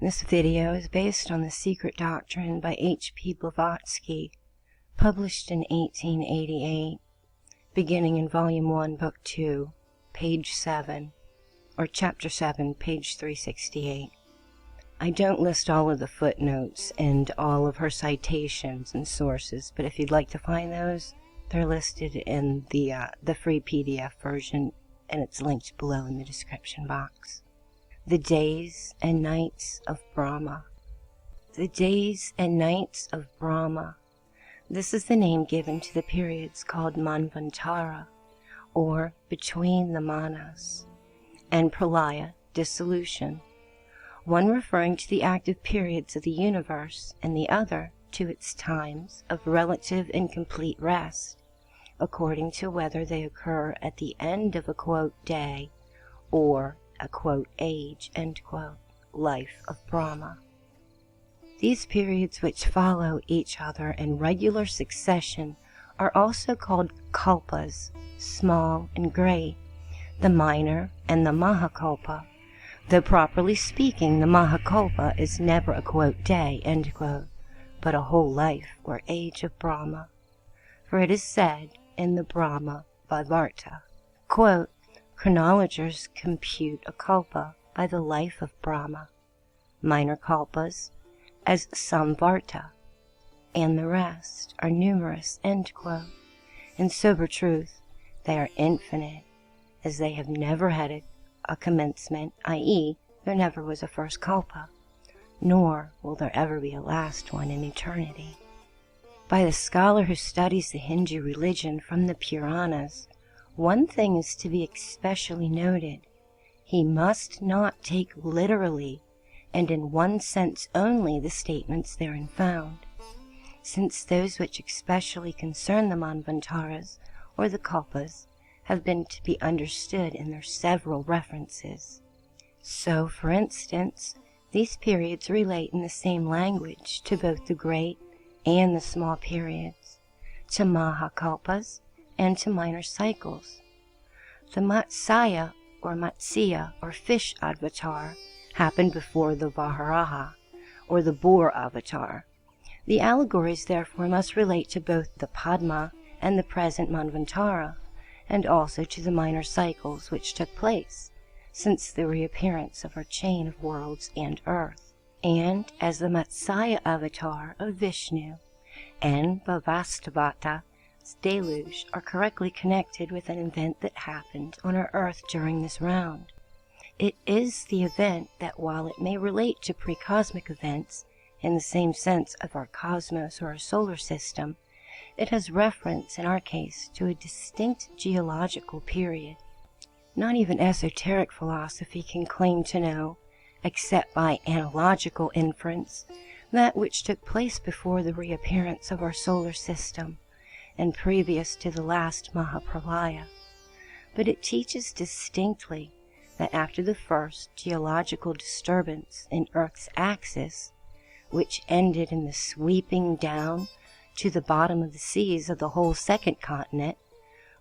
This video is based on the Secret Doctrine by H.P. Blavatsky, published in 1888, beginning in Volume 1, Book 2, page 7, or Chapter 7, page 368. I don't list all of the footnotes and all of her citations and sources, but if you'd like to find those, they're listed in the free PDF version, and it's linked below in the description box. The Days and Nights of Brahma. The Days and Nights of Brahma. This is the name given to the periods called Manvantara, or between the manas, and Pralaya, dissolution, one referring to the active periods of the universe, and the other to its times of relative and complete rest, according to whether they occur at the end of a quote day or a quote age, end quote, life of Brahma. These periods, which follow each other in regular succession, are also called kalpas, small and great, the minor and the mahakalpa, though properly speaking the mahakalpa is never a quote day, end quote, but a whole life or age of Brahma. For it is said in the Brahma Bhagavata, quote, chronologers compute a kalpa by the life of Brahma, minor kalpas as samvarta, and the rest are numerous, end quote. In sober truth, they are infinite, as they have never had a commencement, i.e., there never was a first kalpa, nor will there ever be a last one in eternity. By the scholar who studies the Hindu religion from the Puranas, one thing is to be especially noted. He must not take literally, and in one sense only, the statements therein found, since those which especially concern the Manvantaras, or the Kalpas, have been to be understood in their several references. So, for instance, these periods relate in the same language to both the great and the small periods, to Mahakalpas and to minor cycles. The Matsya or fish avatar happened before the Vaharaha, or the boar avatar. The allegories therefore must relate to both the Padma and the present Manvantara, and also to the minor cycles which took place since the reappearance of our chain of worlds and earth, and as the Matsya avatar of Vishnu and Bhavastavata's deluge are correctly connected with an event that happened on our earth during this round. It is the event that, while it may relate to pre-cosmic events in the same sense of our cosmos or our solar system, it has reference in our case to a distinct geological period. Not even esoteric philosophy can claim to know, except by analogical inference, that which took place before the reappearance of our solar system and previous to the last Mahapralaya. But it teaches distinctly that after the first geological disturbance in Earth's axis, which ended in the sweeping down to the bottom of the seas of the whole second continent,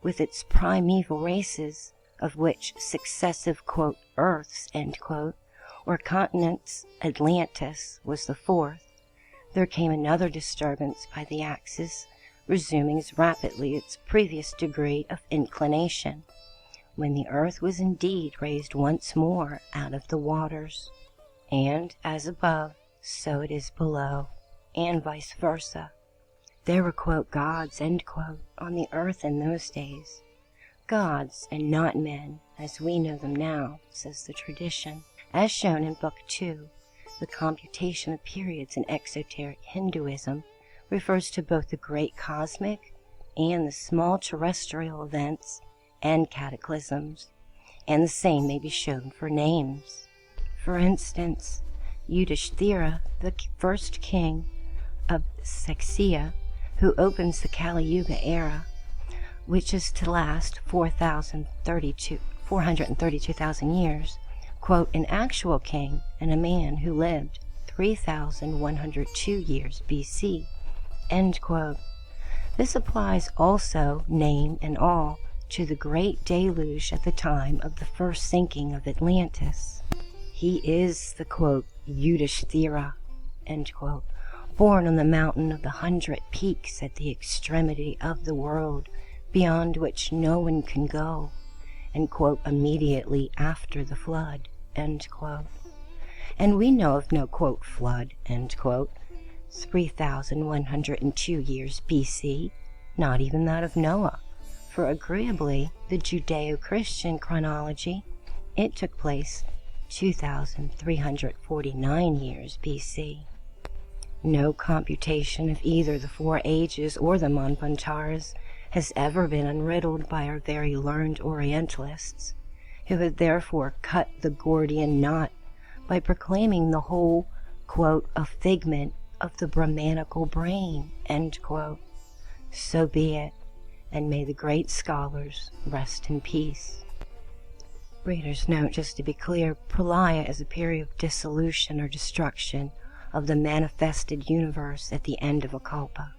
with its primeval races, of which successive, quote, earths, end quote, or continents, Atlantis, was the fourth, there came another disturbance by the axis, resuming as rapidly its previous degree of inclination, when the earth was indeed raised once more out of the waters. And as above, so it is below, and vice versa. There were, quote, gods, end quote, on the earth in those days. Gods, and not men, as we know them now, says the tradition. As shown in Book 2, the computation of periods in exoteric Hinduism refers to both the great cosmic and the small terrestrial events and cataclysms, and the same may be shown for names. For instance, Yudhishthira, the first king of Saksya, who opens the Kali Yuga era, which is to last 432,000 years, quote, an actual king and a man who lived 3,102 years BC, end quote. This applies also, name and all, to the great deluge at the time of the first sinking of Atlantis. He is the, quote, Yudhishthira, end quote, born on the mountain of the 100 peaks at the extremity of the world, beyond which no one can go, and, quote, immediately after the flood, end quote. And we know of no, quote, flood, end quote, 3,102 years BC, not even that of Noah, for agreeably the Judeo-Christian chronology, it took place 2,349 years BC. No computation of either the 4 ages or the Manvantaras has ever been unriddled by our very learned Orientalists, who had therefore cut the Gordian knot by proclaiming the whole, quote, a figment of the Brahmanical brain, end quote. So be it, and may the great scholars rest in peace. Reader's note, just to be clear, pralaya is a period of dissolution or destruction of the manifested universe at the end of a kalpa.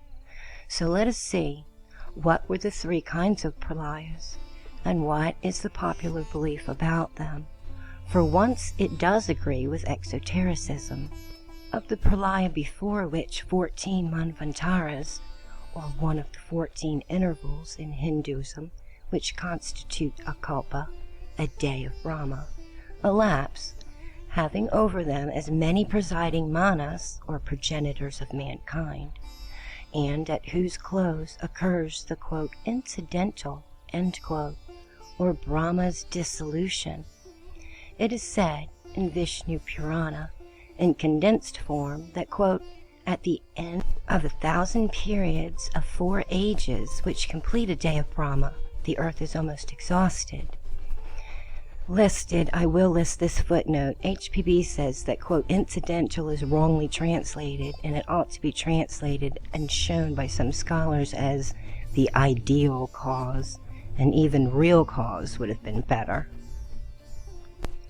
So let us see, what were the 3 kinds of pralayas, and what is the popular belief about them? For once it does agree with exotericism. Of the pralaya before which 14 manvantaras, or one of the 14 intervals in Hinduism, which constitute a kalpa, a day of Brahma, elapse, having over them as many presiding manas, or progenitors of mankind, and at whose close occurs the, quote, incidental, end quote, or Brahma's dissolution. It is said in Vishnu Purana, in condensed form, that, quote, at the end of 1,000 periods of 4 ages which complete a day of Brahma, the earth is almost exhausted. I will list this footnote. HPB says that, quote, incidental is wrongly translated, and it ought to be translated and shown by some scholars as the ideal cause, and even real cause would have been better.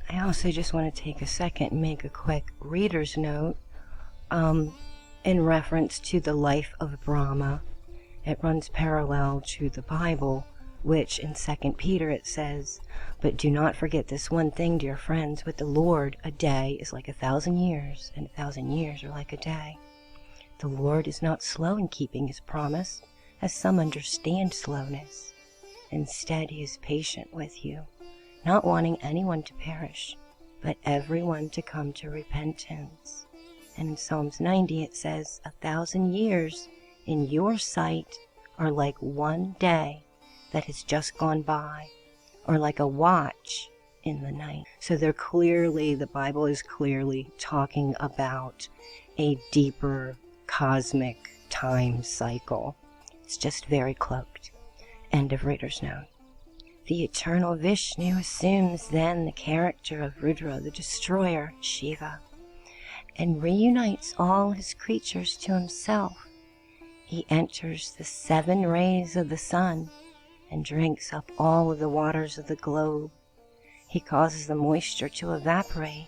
I also just want to take a second and make a quick reader's note in reference to the life of Brahma. It runs parallel to the Bible, which in 2 Peter it says, but do not forget this one thing, dear friends, with the Lord a day is like 1,000 years, and 1,000 years are like a day. The Lord is not slow in keeping his promise, as some understand slowness. Instead, he is patient with you, not wanting anyone to perish, but everyone to come to repentance. And in Psalms 90 it says, 1,000 years in your sight are like one day that has just gone by, or like a watch in the night. So the Bible is clearly talking about a deeper cosmic time cycle. It's just very cloaked. End of reader's note. The eternal Vishnu assumes then the character of Rudra, the destroyer, Shiva, and reunites all his creatures to himself. He enters the 7 rays of the sun and drinks up all of the waters of the globe. He causes the moisture to evaporate,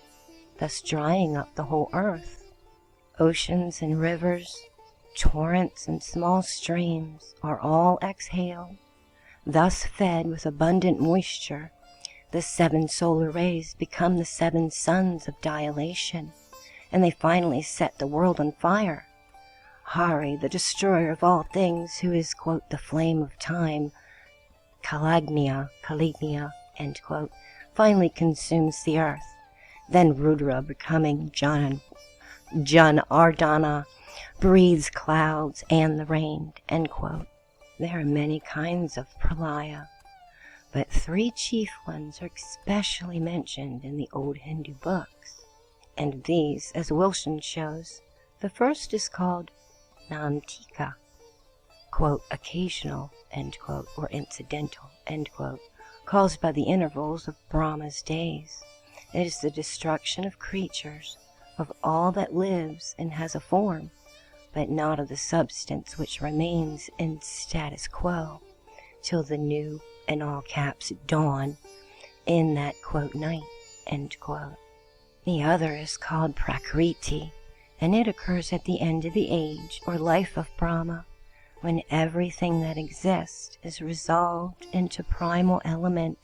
thus drying up the whole earth. Oceans and rivers, torrents and small streams are all exhaled. Thus fed with abundant moisture, the 7 solar rays become the 7 suns of dilation, and they finally set the world on fire. Hari, the destroyer of all things, who is, quote, the flame of time, Calignia, end quote, finally consumes the earth. Then Rudra, becoming Janardana, breathes clouds and the rain, end quote. There are many kinds of pralaya, but 3 chief ones are especially mentioned in the old Hindu books. And these, as Wilson shows, the first is called Namtika, quote, occasional, end quote, or incidental, end quote, caused by the intervals of Brahma's days. It is the destruction of creatures, of all that lives and has a form, but not of the substance which remains in status quo, till the new, in all caps, dawn, in that, quote, night, end quote. The other is called Prakriti, and it occurs at the end of the age, or life of Brahma, when everything that exists is resolved into primal element,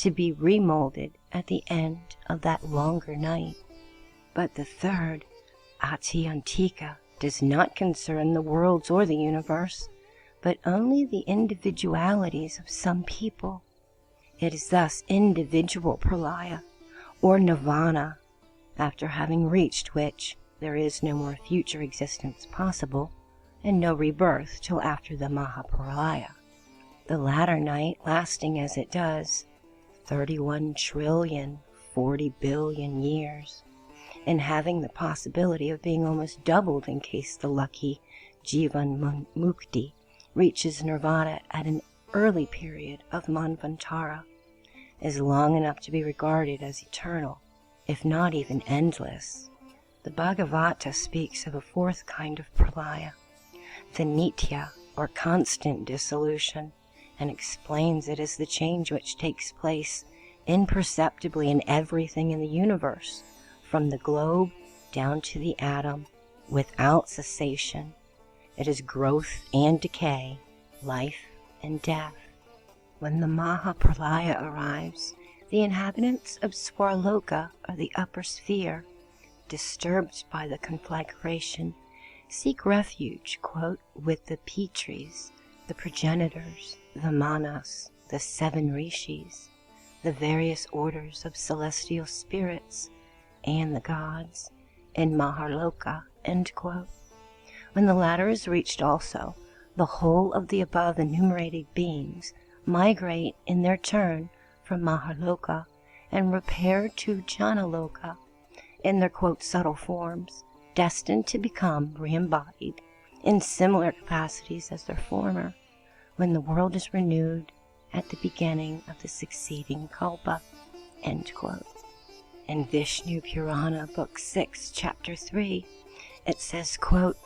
to be remolded at the end of that longer night. But the third, Atiantika, does not concern the worlds or the universe, but only the individualities of some people. It is thus individual pralaya, or nirvana, after having reached which there is no more future existence possible, and no rebirth till after the Mahapralaya. The latter night lasting as it does, 31,040,000,000,000 years, and having the possibility of being almost doubled in case the lucky Jivan Mukti reaches nirvana at an early period of Manvantara, is long enough to be regarded as eternal, if not even endless. The Bhagavata speaks of a fourth kind of pralaya, the nitya, or constant dissolution, and explains it as the change which takes place imperceptibly in everything in the universe, from the globe down to the atom, without cessation. It is growth and decay, life and death. When the Mahapralaya arrives, the inhabitants of Swarloka, or the upper sphere, disturbed by the conflagration, seek refuge, quote, with the Pitris, the progenitors, the Manas, the 7 rishis, the various orders of celestial spirits, and the gods, in Maharloka, end quote. When the latter is reached also, the whole of the above enumerated beings migrate in their turn from Maharloka and repair to Janaloka in their, quote, subtle forms, destined to become re-embodied in similar capacities as their former, when the world is renewed at the beginning of the succeeding kalpa, end quote. In Vishnu Purana, Book 6, Chapter 3, it says, quote,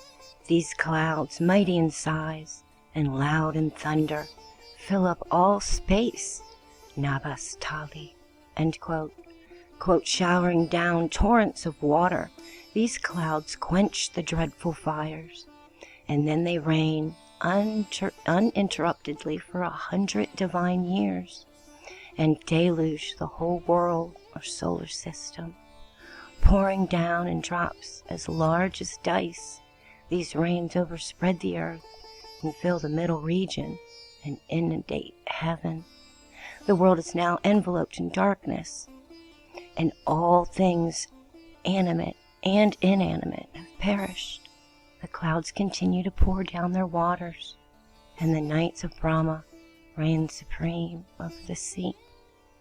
"These clouds, mighty in size and loud in thunder, fill up all space, Nabhastali," end quote. Quote, "Showering down torrents of water, these clouds quench the dreadful fires, and then they rain uninterruptedly for 100 divine years, and deluge the whole world or solar system, pouring down in drops as large as dice. These rains overspread the earth and fill the middle region and inundate heaven. The world is now enveloped in darkness, and all things animate and inanimate have perished. The clouds continue to pour down their waters, and the nights of Brahma reign supreme over the sea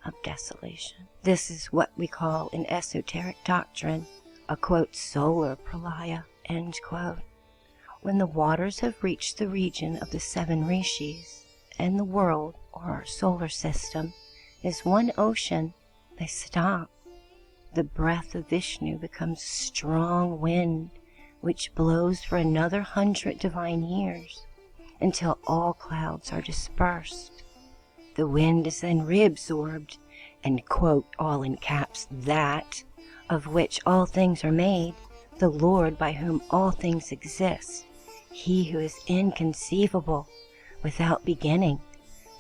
of desolation." This is what we call in esoteric doctrine a, quote, solar pralaya, end quote. When the waters have reached the region of the 7 rishis, and the world, or our solar system, is one ocean, they stop. The breath of Vishnu becomes strong wind, which blows for another 100 divine years, until all clouds are dispersed. The wind is then reabsorbed, and, quote, all in caps, that of which all things are made, the Lord by whom all things exist, he who is inconceivable, without beginning,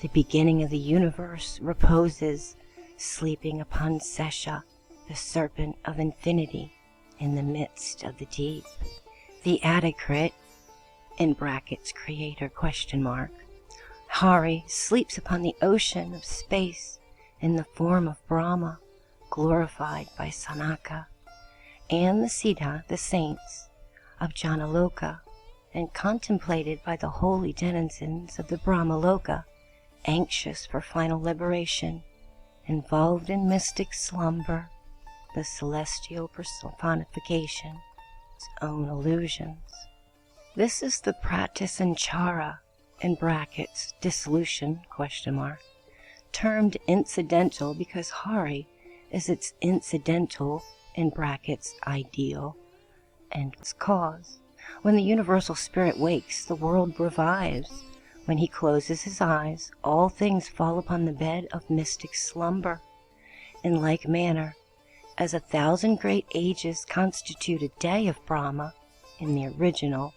the beginning of the universe, reposes, sleeping upon Sesha, the serpent of infinity, in the midst of the deep. The Adikrit, in brackets creator question mark, Hari, sleeps upon the ocean of space in the form of Brahma, glorified by Sanaka, and the Siddha, the saints of Janaloka, and contemplated by the holy denizens of the Brahmaloka, anxious for final liberation, involved in mystic slumber, the celestial personification, its own illusions. This is the pratisanchara, in brackets dissolution, question mark, termed incidental because Hari is its incidental, in brackets ideal, and its cause. When the universal spirit wakes, the world revives. When he closes his eyes, all things fall upon the bed of mystic slumber. In like manner, as 1,000 great ages constitute a day of Brahma, in the original,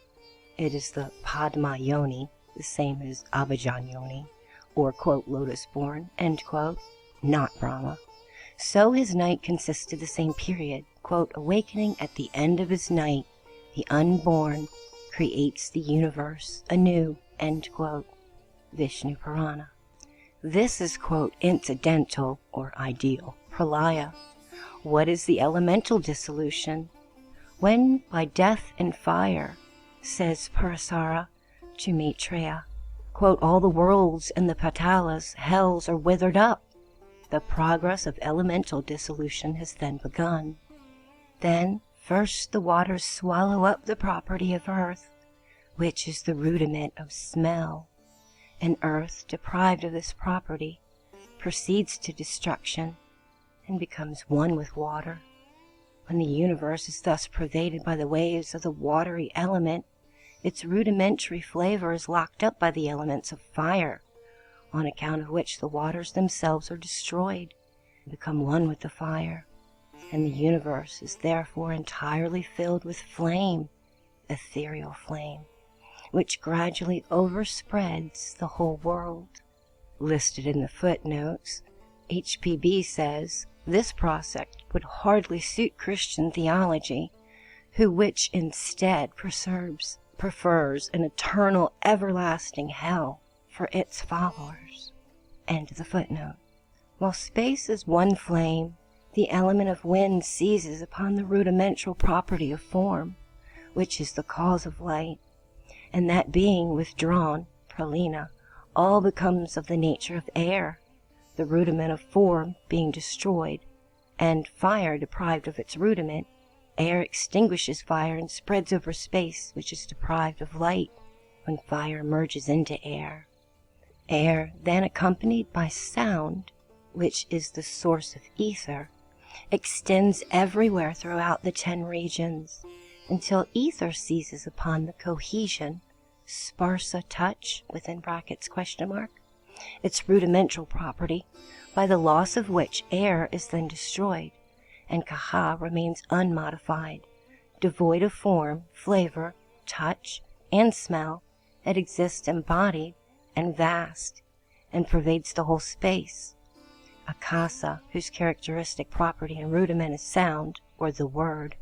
it is the Padma Yoni, the same as Abhajan Yoni, or, quote, lotus born, end quote. not Brahma. So his night consists of the same period, quote, awakening at the end of his night, the unborn creates the universe anew, end quote. Vishnu Purana. This is, quote, incidental or ideal pralaya. What is the elemental dissolution? When by death and fire, says Parasara to Maitreya, quote, all the worlds and the patalas, hells, are withered up. The progress of elemental dissolution has then begun. Then first the waters swallow up the property of earth, which is the rudiment of smell, and earth, deprived of this property, proceeds to destruction and becomes one with water. When the universe is thus pervaded by the waves of the watery element, its rudimentary flavor is locked up by the elements of fire, on account of which the waters themselves are destroyed and become one with the fire, and the universe is therefore entirely filled with flame, ethereal flame, which gradually overspreads the whole world. Listed in the footnotes, HPB says, this process would hardly suit Christian theology, which instead prefers an eternal, everlasting hell for its followers. End of the footnote. While space is one flame, the element of wind seizes upon the rudimental property of form, which is the cause of light, and that being withdrawn, pralina, all becomes of the nature of air, the rudiment of form being destroyed, and fire deprived of its rudiment. Air extinguishes fire and spreads over space, which is deprived of light, when fire merges into air. Air, then accompanied by sound, which is the source of ether, extends everywhere throughout the 10 regions, until ether seizes upon the cohesion, sparsa touch, within brackets question mark, its rudimental property, by the loss of which air is then destroyed, and kaha remains unmodified, devoid of form, flavor, touch, and smell, it exists embodied and vast, and pervades the whole space. Akasa, whose characteristic property and rudiment is sound, or the word,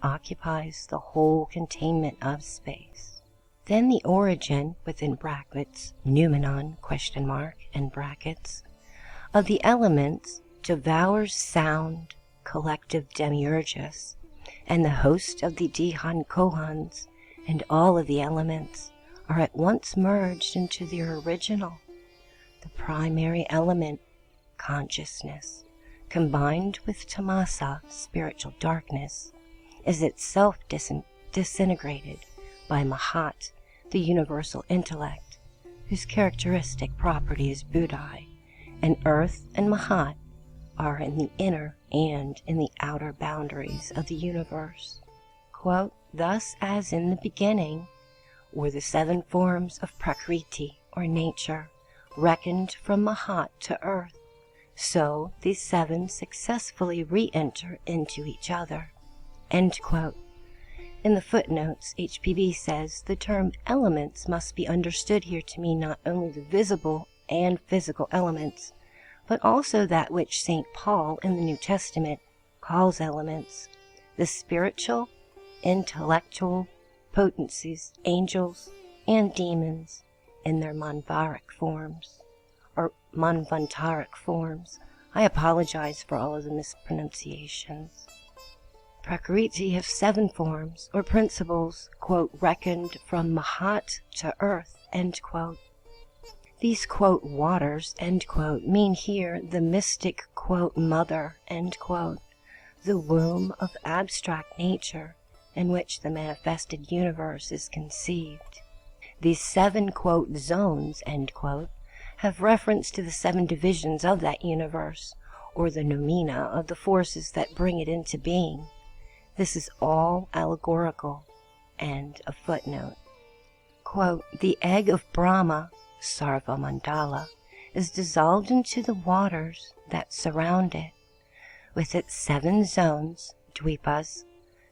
occupies the whole containment of space. Then the origin, within brackets, noumenon, question mark, and brackets, of the elements devours sound, collective demiurgus, and the host of the Dihan Kohans, and all of the elements are at once merged into their original, the primary element, consciousness, combined with tamasa, spiritual darkness, is itself disintegrated by Mahat, the universal intellect, whose characteristic property is Buddhi, and earth and Mahat are in the inner and in the outer boundaries of the universe. Quote, thus as in the beginning were the 7 forms of Prakriti, or nature, reckoned from Mahat to earth, so these 7 successfully re-enter into each other. End quote. In the footnotes, HPB says the term elements must be understood here to mean not only the visible and physical elements, but also that which St. Paul in the New Testament calls elements, the spiritual, intellectual potencies, angels, and demons in their manvantaric forms. I apologize for all of the mispronunciations. Prakriti have 7 forms, or principles, quote, reckoned from Mahat to earth, end quote. These, quote, waters, end quote, mean here the mystic, quote, mother, end quote, the womb of abstract nature in which the manifested universe is conceived. These 7, quote, zones, end quote, have reference to the 7 divisions of that universe, or the noumena of the forces that bring it into being. This is all allegorical. End of footnote. Quote, the egg of Brahma, Sarva Mandala, is dissolved into the waters that surround it, with its 7 zones, dvipas,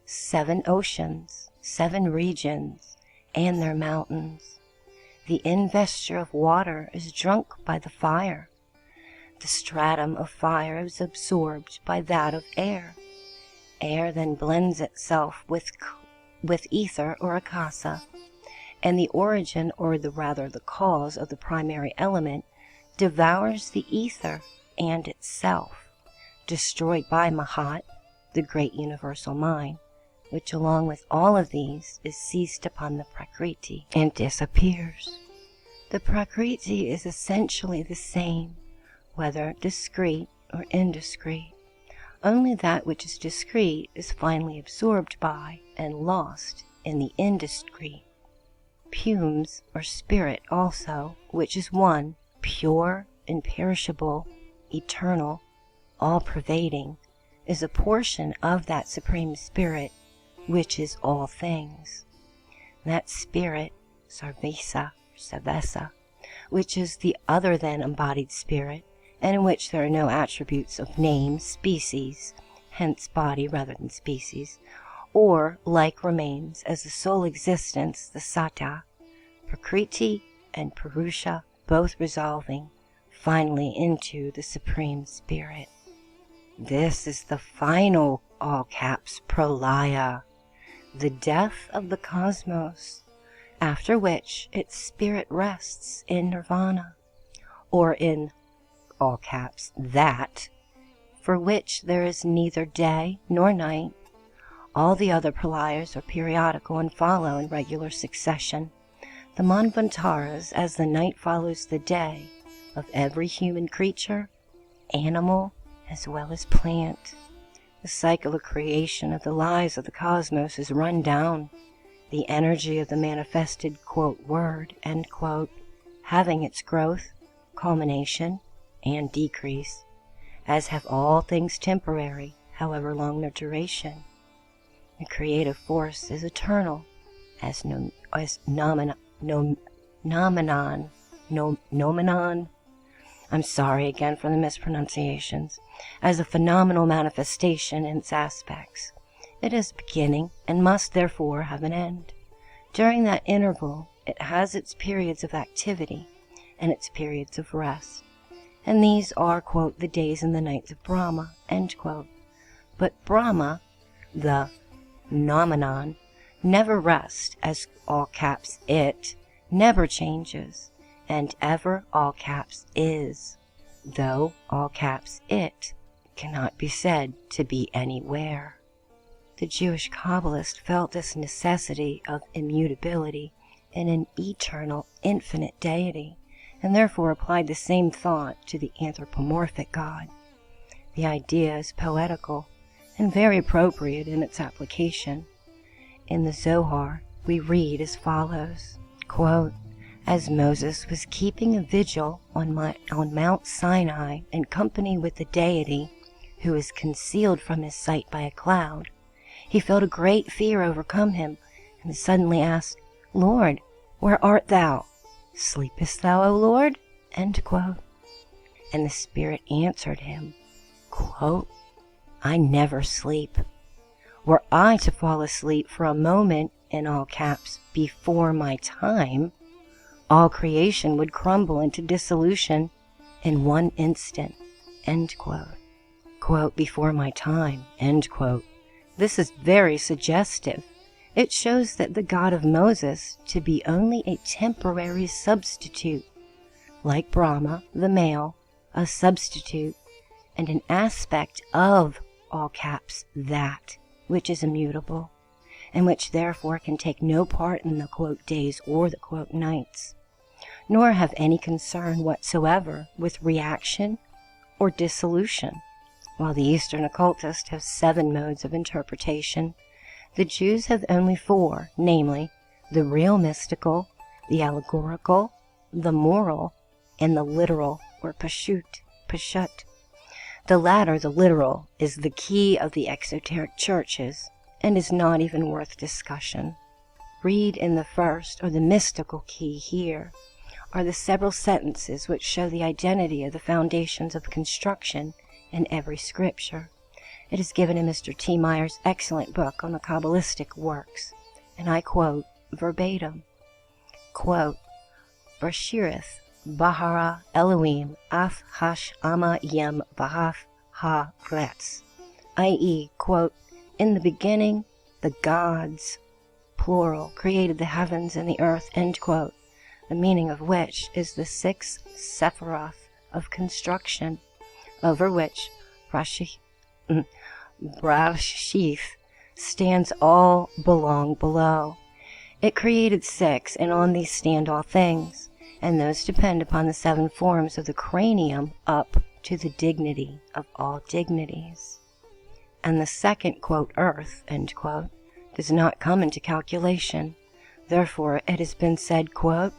7 oceans, 7 regions, and their mountains. The investure of water is drunk by the fire. The stratum of fire is absorbed by that of air. Air then blends itself with ether or akasa, and the origin, or rather the cause of the primary element, devours the ether and itself, destroyed by Mahat, the great universal mind, which along with all of these is seized upon the Prakriti and disappears. The Prakriti is essentially the same, whether discrete or indiscrete. Only that which is discrete is finally absorbed by and lost in the indiscrete. Pumes, or spirit also, which is one, pure, imperishable, eternal, all-pervading, is a portion of that Supreme Spirit, which is all things. That Spirit, Sarvesa, which is the other than embodied spirit, and in which there are no attributes of name, species, hence body rather than species, or like remains as the sole existence, the Sattva, Prakriti and Purusha, both resolving finally into the Supreme Spirit. This is the final, all caps, pralaya, the death of the cosmos, after which its spirit rests in nirvana, or in, all caps, that, for which there is neither day nor night. All the other pralayas are periodical and follow in regular succession. The manvantaras, as the night follows the day, of every human creature, animal, as well as plant. The cycle of creation of the lives of the cosmos is run down, the energy of the manifested, quote, word, end quote, having its growth, culmination, and decrease, as have all things temporary, however long their duration. The creative force is eternal, as nomenon. I'm sorry again for the mispronunciations. As a phenomenal manifestation in its aspects. It has a beginning and must therefore have an end. During that interval, it has its periods of activity and its periods of rest. And these are, quote, the days and the nights of Brahma, end quote. But Brahma, the nomenon, never rests, as all caps it, never changes, and ever all caps is, though all caps it cannot be said to be anywhere. The Jewish Kabbalist felt this necessity of immutability in an eternal, infinite deity, and therefore applied the same thought to the anthropomorphic God. The idea is poetical and very appropriate in its application. In the Zohar, we read as follows, quote, "As Moses was keeping a vigil on Mount Sinai in company with the deity, who is concealed from his sight by a cloud, he felt a great fear overcome him, and suddenly asked, 'Lord, where art thou? Sleepest thou, O Lord?' End quote. And the Spirit answered him, quote, 'I never sleep. Were I to fall asleep for a moment, in all caps, before my time, all creation would crumble into dissolution in one instant.' End quote. Quote, 'before my time,' end quote. This is very suggestive. It shows that the God of Moses to be only a temporary substitute, like Brahma, the male, a substitute, and an aspect of, all caps, that, which is immutable, and which therefore can take no part in the, quote, days or the, quote, nights, nor have any concern whatsoever with reaction or dissolution. While the Eastern occultists have 7 modes of interpretation, the Jews have only 4, namely, the real mystical, the allegorical, the moral, and the literal, or pashut. The latter, the literal, is the key of the exoteric churches, and is not even worth discussion. Read in the first, or the mystical key here, are the several sentences which show the identity of the foundations of construction in every scripture. It is given in Mr. T. Meyer's excellent book on the Kabbalistic works, and I quote verbatim, quote, "Brashirith Bahara Elohim Af Hash Ama Yem Vahaf Ha Retz, i.e., quote, in the beginning, the gods, plural, created the heavens and the earth, end quote, the meaning of which is the 6 Sephiroth of construction, over which Brashith stands all belong below. It created 6, and on these stand all things, and those depend upon the 7 forms of the cranium up to the dignity of all dignities. And the second, quote, earth, end quote, does not come into calculation. Therefore it has been said, quote,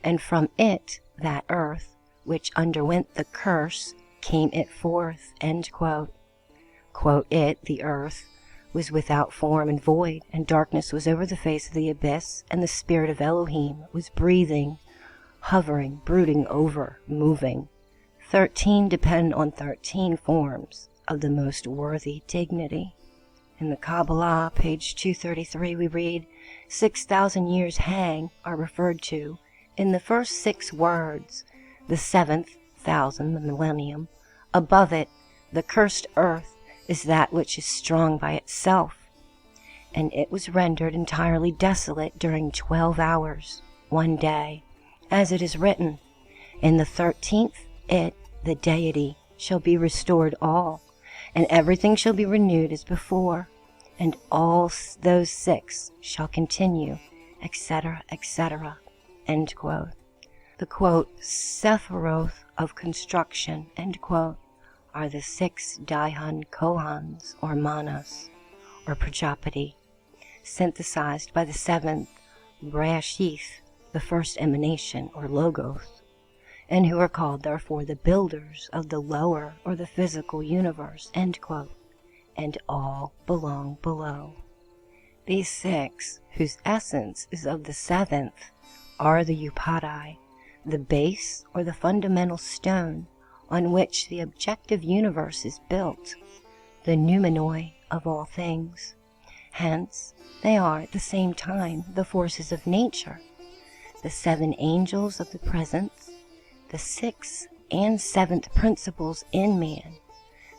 and from it, that earth, which underwent the curse, came it forth, end quote. Quote, it, the earth, was without form and void, and darkness was over the face of the abyss, and the spirit of Elohim was breathing, hovering, brooding over, moving. 13 depend on 13 forms of the most worthy dignity. In the Kabbalah, page 233, we read, 6,000 years hang are referred to in the first 6 words, the 7th thousand, the millennium. Above it, the cursed earth is that which is strong by itself, and it was rendered entirely desolate during 12 hours, one day, as it is written, in the 13th, it, the deity, shall be restored all, and everything shall be renewed as before, and all those 6 shall continue, etc., etc., end quote. The, quote, Sephiroth of construction, end quote, are the 6 Daihan Kohans, or Manas, or Prajapati, synthesized by the 7th Brahshith, the first emanation, or Logos, and who are called therefore the builders of the lower or the physical universe, end quote, and all belong below. These 6, whose essence is of the 7th, are the Upadai, the base or the fundamental stone on which the objective universe is built, the noumenoi of all things. Hence, they are at the same time the forces of nature, the 7 angels of the presence, the 6th and 7th principles in man,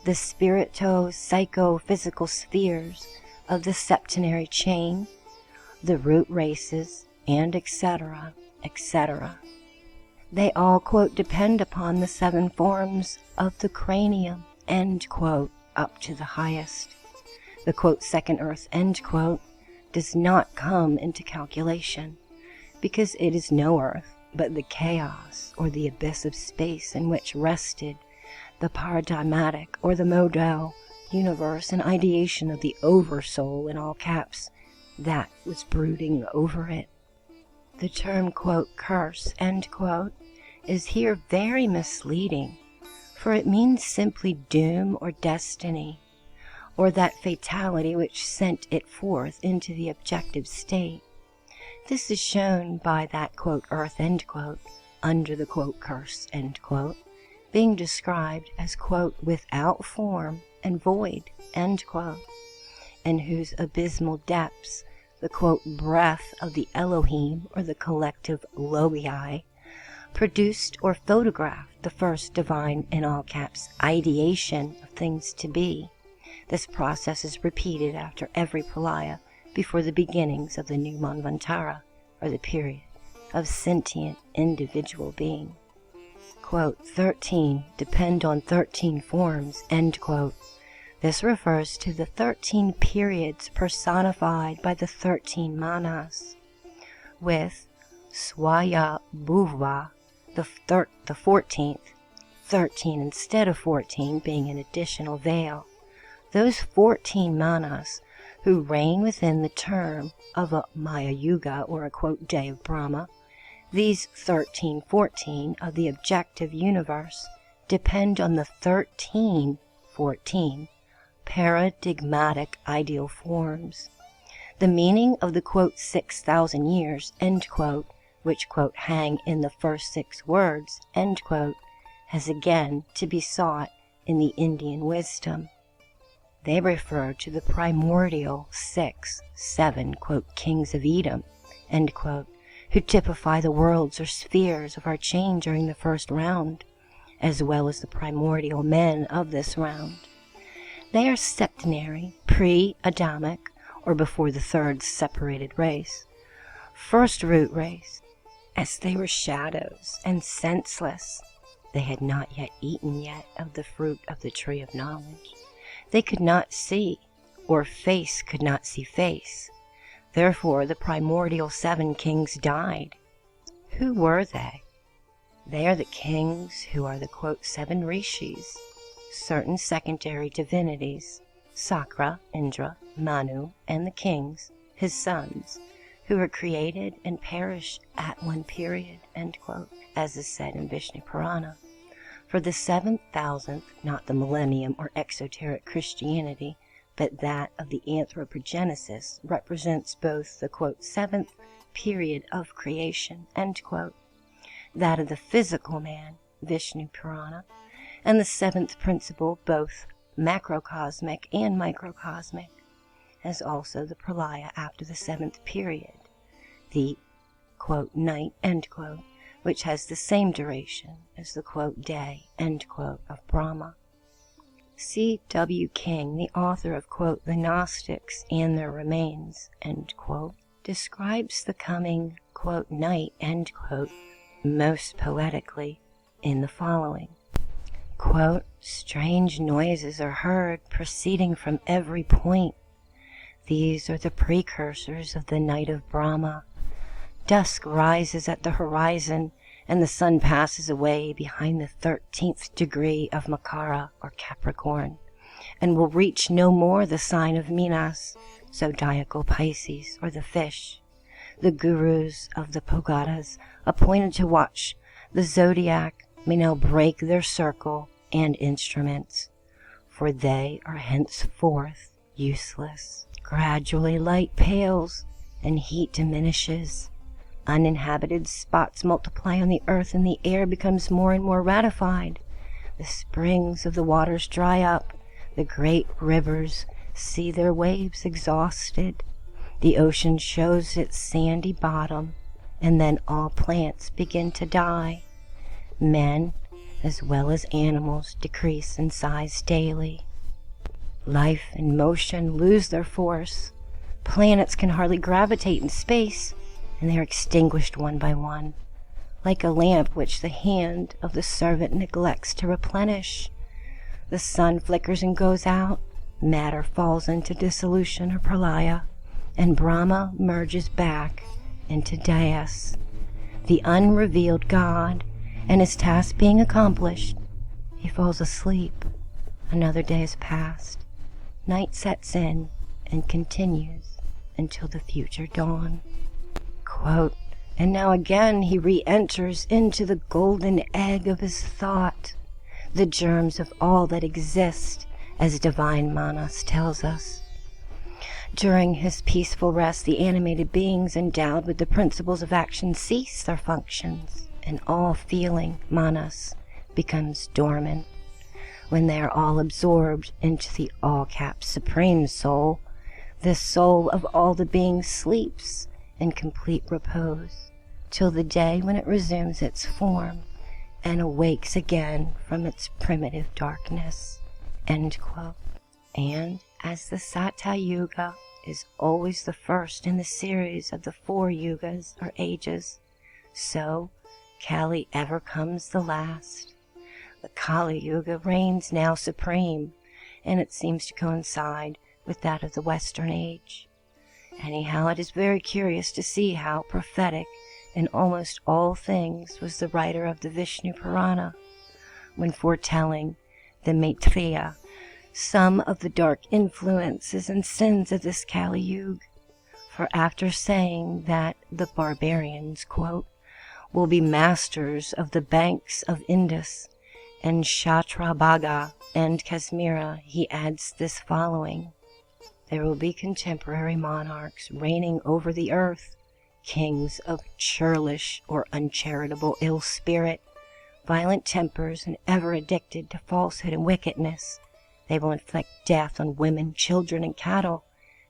the spirito-psycho-physical spheres of the septenary chain, the root races, and etc., etc. They all, quote, depend upon the 7 forms of the cranium, end quote, up to the highest. The, quote, second earth, end quote, does not come into calculation, because it is no earth, but the chaos or the abyss of space in which rested the paradigmatic or the modal universe and ideation of the oversoul, in all caps, that was brooding over it. The term, quote, curse, end quote, is here very misleading, for it means simply doom or destiny, or that fatality which sent it forth into the objective state. This is shown by that, quote, earth, end quote, under the, quote, curse, end quote, being described as, quote, without form and void, end quote, and whose abysmal depths the, quote, breath of the Elohim, or the collective Logoi, produced or photographed the first divine, in all caps, ideation of things to be. This process is repeated after every pralaya, before the beginnings of the new Manvantara, or the period of sentient individual being. Quote, 13 depend on 13 forms, end quote. This refers to the 13 periods personified by the 13 manas, with Swaya Bhuva, the 14th, 13 instead of 14 being an additional veil. Those 14 manas who reign within the term of a Maya Yuga, or a, quote, day of Brahma, these 13-14 of the objective universe depend on the 13-14 paradigmatic ideal forms. The meaning of the, quote, 6,000 years, end quote, which, quote, hang in the first 6 words, end quote, has again to be sought in the Indian wisdom. They refer to the primordial 6, 7, quote, kings of Edom, end quote, who typify the worlds or spheres of our chain during the first round, as well as the primordial men of this round. They are septenary, pre-Adamic, or before the third separated race, first root race. As they were shadows and senseless, they had not yet eaten yet of the fruit of the tree of knowledge. They could not see, or face could not see face. Therefore the primordial 7 kings died. Who were they? They are the kings who are the, quote, 7 rishis, certain secondary divinities, Sakra, Indra, Manu, and the kings, his sons, who were created and perished at one period, end quote, as is said in Vishnu Purana. For the 7,000th, not the millennium or exoteric Christianity, but that of the anthropogenesis, represents both the, quote, 7th period of creation, end quote, that of the physical man, Vishnu Purana, and the 7th principle, both macrocosmic and microcosmic, as also the pralaya after the 7th period, the, quote, night, end quote, which has the same duration as the, quote, day, end quote, of Brahma. C. W. King, the author of, quote, the Gnostics and Their Remains, end quote, describes the coming, quote, night, end quote, most poetically in the following. Quote, strange noises are heard proceeding from every point. These are the precursors of the night of Brahma. Dusk rises at the horizon, and the sun passes away behind the 13th degree of Makara, or Capricorn, and will reach no more the sign of Minas, zodiacal Pisces, or the fish. The gurus of the Pogadas, appointed to watch the zodiac, may now break their circle and instruments, for they are henceforth useless. Gradually light pales and heat diminishes. Uninhabited spots multiply on the earth, and the air becomes more and more ratified. The springs of the waters dry up. The great rivers see their waves exhausted. The ocean shows its sandy bottom, and then all plants begin to die. Men, as well as animals, decrease in size daily. Life and motion lose their force. Planets can hardly gravitate in space, and they are extinguished one by one, like a lamp which the hand of the servant neglects to replenish. The sun flickers and goes out, matter falls into dissolution or pralaya, and Brahma merges back into Deus, the unrevealed God, and his task being accomplished, he falls asleep. Another day has passed. Night sets in and continues until the future dawn. Quote, and now again he re-enters into the golden egg of his thought, the germs of all that exist, as divine Manas tells us. During his peaceful rest, the animated beings endowed with the principles of action cease their functions, and all feeling, Manas, becomes dormant. When they are all absorbed into the all-capped Supreme Soul, this soul of all the beings sleeps in complete repose, till the day when it resumes its form and awakes again from its primitive darkness, end quote. And as the Satya Yuga is always the first in the series of the 4 yugas or ages, so Kali ever comes the last. The Kali Yuga reigns now supreme, and it seems to coincide with that of the Western Age. Anyhow, it is very curious to see how prophetic in almost all things was the writer of the Vishnu Purana, when foretelling the Maitreya some of the dark influences and sins of this Kali Yuga. For after saying that the barbarians, quote, will be masters of the banks of Indus and Kshatrabhaga and Kashmira, he adds this following: there will be contemporary monarchs reigning over the earth, kings of churlish or uncharitable ill spirit, violent tempers, and ever addicted to falsehood and wickedness. They will inflict death on women, children, and cattle.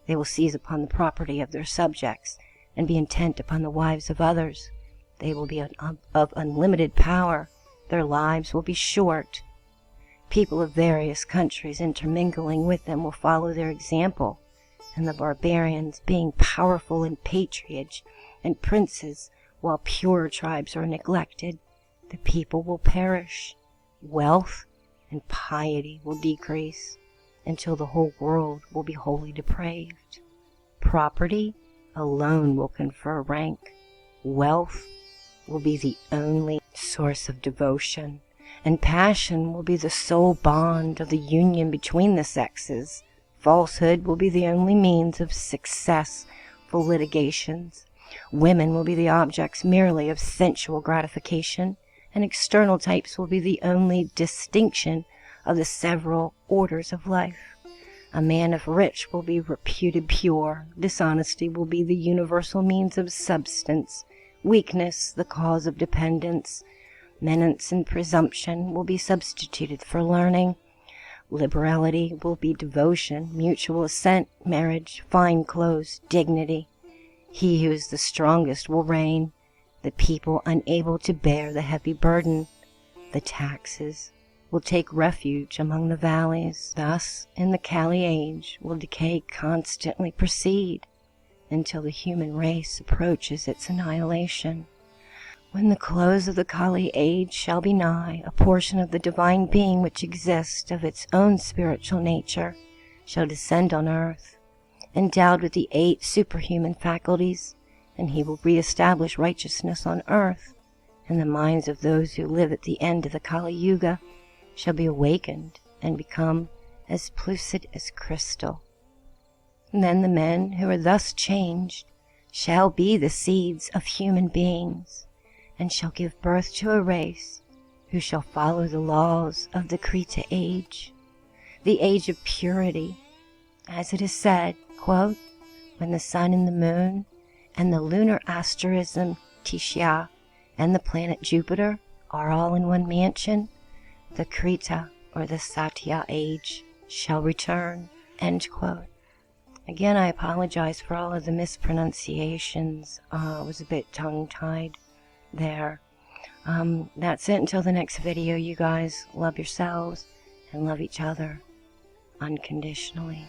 They will seize upon the property of their subjects, and be intent upon the wives of others. They will be of unlimited power. Their lives will be short. People of various countries intermingling with them will follow their example, and the barbarians, being powerful in patronage and princes, while pure tribes are neglected, the people will perish. Wealth and piety will decrease until the whole world will be wholly depraved. Property alone will confer rank. Wealth will be the only source of devotion, and passion will be the sole bond of the union between the sexes. Falsehood will be the only means of successful litigations. Women will be the objects merely of sensual gratification, and external types will be the only distinction of the several orders of life. A man of rich will be reputed pure. Dishonesty will be the universal means of substance. Weakness, the cause of dependence. Menace and presumption will be substituted for learning. Liberality will be devotion, mutual assent, marriage, fine clothes, dignity. He who is the strongest will reign. The people unable to bear the heavy burden. The taxes will take refuge among the valleys. Thus, in the Kali age, will decay constantly proceed until the human race approaches its annihilation. When the close of the Kali age shall be nigh, a portion of the divine being which exists of its own spiritual nature shall descend on earth, endowed with the 8 superhuman faculties, and he will re-establish righteousness on earth, and the minds of those who live at the end of the Kali Yuga shall be awakened and become as lucid as crystal. And then the men who are thus changed shall be the seeds of human beings, and shall give birth to a race who shall follow the laws of the Krita age, the age of purity. As it is said, quote, when the sun and the moon and the lunar asterism Tishya and the planet Jupiter are all in one mansion, the Krita or the Satya age shall return, end quote. Again, I apologize for all of the mispronunciations. I was a bit tongue-tied there. That's it until the next video, you guys. Love yourselves and love each other unconditionally.